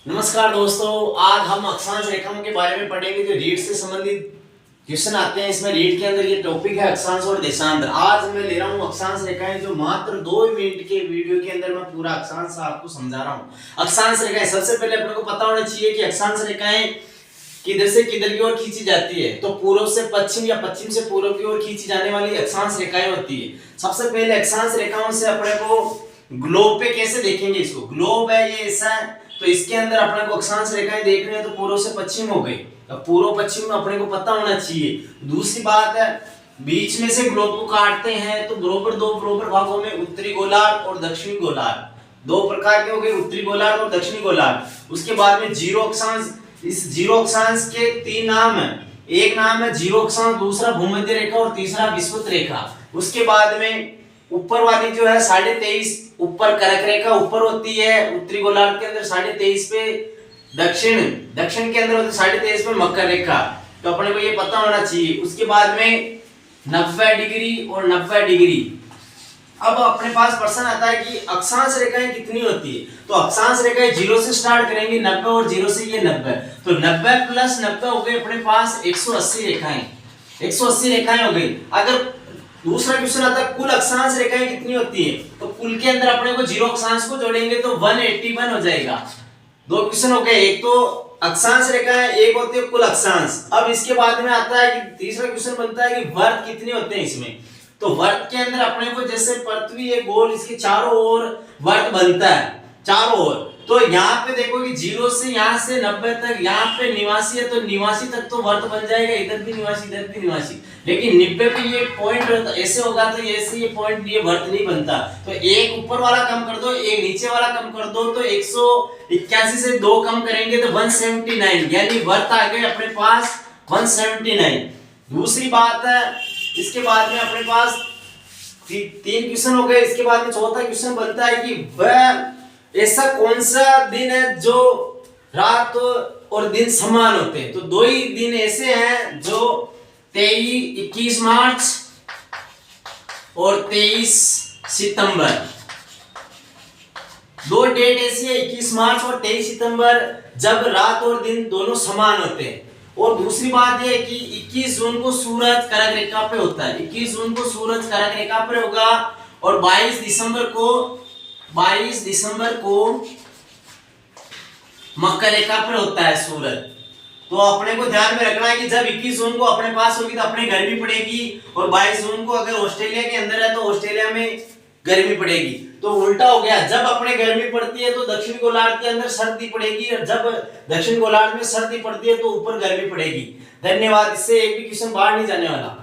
नमस्कार दोस्तों, आज हम अक्षांश रेखाओं के बारे में पढ़ेंगे जो रीड से संबंधित क्वेश्चन आते हैं। इसमें रीड के अंदर ये टॉपिक है अक्षांश और देशांतर। आज मैं ले रहा हूँ अक्षांश रेखाएं, जो मात्र 2 मिनट के वीडियो के अंदर मैं पूरा अक्षांश आपको समझा रहा हूँ। अक्षांश रेखाएं, सबसे पहले अपने को पता होना चाहिए कि अक्षांश रेखाएं किधर से किधर की ओर खींची जाती है। तो पूर्व से पश्चिम या पश्चिम से पूर्व की ओर खींची जाने वाली अक्षांश रेखाएं होती है। सबसे पहले अक्षांश रेखाओं से अपने को ग्लोब पे कैसे देखेंगे, इसको ग्लोब है ये ऐसा है, तो इसके अंदर अपने को अक्षांश रेखाएं देख रहे हैं तो पूर्व से पश्चिम हो गई। अब पूर्व पश्चिम में अपने को पता होना चाहिए। दूसरी बात है, बीच में से ग्लोब को काटते हैं तो बराबर 2 बराबर भागों में उत्तरी गोलार्ध और दक्षिणी गोलार्ध, 2 प्रकार के हो गए, उत्तरी गोलार्ध और दक्षिणी गोलार्ध। उसके बाद में जीरो अक्षांश, इस जीरो अक्षांश के 3 नाम है। एक नाम है जीरो अक्षांश, दूसरा भूमध्य रेखा और तीसरा विषुवत रेखा। उसके बाद में ऊपर वाली जो है 23.5 ऊपर कर्क रेखा ऊपर होती है उत्तरी गोलार्ध के अंदर, 23.5 पे दक्षिण के अंदर होती है 23.5 पे मकर रेखा। तो अपने को ये पता होना चाहिए। उसके बाद में 90 डिग्री और 90 डिग्री। अब अपने पास प्रश्न आता है कि अक्षांश रेखाएं कितनी होती है। तो अक्षांश रेखाएं 0 से स्टार्ट करेंगे, 90 और 0 से ये 90, तो 90 प्लस 90 हो गए अपने पास 180 रेखाएं। 180 रेखाएं हो गई। अगर दूसरा क्वेश्चन आता है कुल अक्षांश रेखाएं कितनी होती है, तो कुल के अंदर अपने को जीरो अक्षांश को जोड़ेंगे तो 181 हो जाएगा। 2 क्वेश्चन हो गए, एक तो अक्षांश रेखाएं, एक होती है कुल अक्षांश। अब इसके बाद में आता है कि तीसरा क्वेश्चन बनता है कि वर्त कितने होते हैं इसमें। तो वर्त के अंदर अपने को जैसे पृथ्वी है गोल, इसके चारों ओर वर्त बनता है, चारों ओर। तो यहाँ पे देखो कि 0 से यहाँ से 90 तक यहाँ पे निवासी है, तो निवासी तक तो वर्त बन जाएगा, इधर भी निवासी इधर भी निवासी। लेकिन 90 पे ये पॉइंट ऐसे होगा तो ऐसे ये पॉइंट ये वर्त नहीं बनता। तो एक ऊपर वाला कम कर दो, एक नीचे वाला कम कर दो, तो 181 से 2 कम करेंगे तो 179, यानी वर्त आ गए अपने पास 179। दूसरी बात है, इसके बाद में अपने पास 3 क्वेश्चन हो गए। इसके बाद में चौथा क्वेश्चन बनता है कि वह ऐसा कौन सा दिन है जो रात और दिन समान होते हैं। तो 2 ही दिन ऐसे हैं जो 21 मार्च और 23 सितंबर। 2 डेट ऐसी है 21 मार्च और 23 सितंबर, जब रात और दिन दोनों समान होते हैं। और दूसरी बात यह है कि 21 जून को सूरज कर्क रेखा पे होता है, 21 जून को सूरज कर्क रेखा पे होगा, और 22 दिसंबर को मकर रेखा पर होता है सूरज। तो अपने को ध्यान में रखना है कि जब 21 जून को अपने पास होगी तो अपने गर्मी पड़ेगी, और 22 जून को अगर ऑस्ट्रेलिया के अंदर है तो ऑस्ट्रेलिया में गर्मी पड़ेगी। तो उल्टा हो गया, जब अपने गर्मी पड़ती है तो दक्षिण गोलार्ध के अंदर सर्दी पड़ेगी, और जब दक्षिण गोलार्ध में सर्दी पड़ती है तो ऊपर गर्मी पड़ेगी। धन्यवाद। इससे एक भी क्वेश्चन बाहर नहीं जाने वाला।